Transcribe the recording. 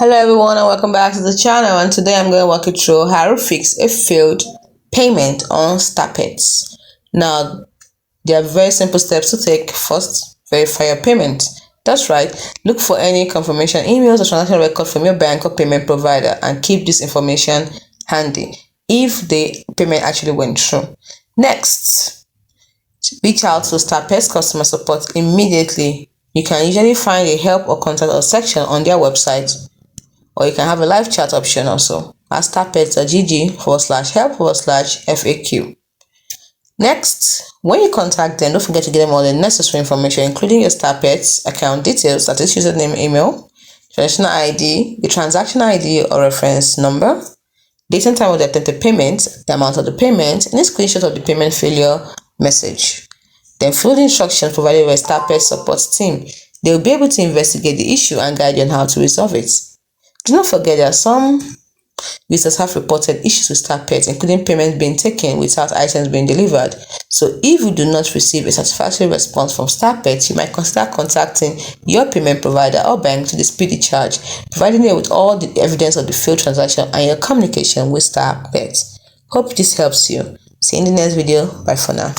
Hello everyone and welcome back to the channel, and today I'm going to walk you through how to fix a failed payment on Starpets. Now, there are very simple steps to take. First, verify your payment. That's right, look for any confirmation emails or transaction record from your bank or payment provider and keep this information handy if the payment actually went through. Next, reach out to Starpets customer support immediately. You can usually find a help or contact us section on their website, or you can have a live chat option also at starpets.gg/help/FAQ. Next, when you contact them, don't forget to give them all the necessary information, including your Starpets account details, that is username, email, transaction ID, the transaction ID or reference number, date and time of the attempted payment, the amount of the payment, and a screenshot of the payment failure message. Then follow the instructions provided by Starpets support team. They will be able to investigate the issue and guide you on how to resolve it. Do not forget that some users have reported issues with Starpets, including payments being taken without items being delivered. So if you do not receive a satisfactory response from Starpets, you might consider contacting your payment provider or bank to dispute the charge, providing them with all the evidence of the failed transaction and your communication with Starpets. Hope this helps you. See you in the next video. Bye for now.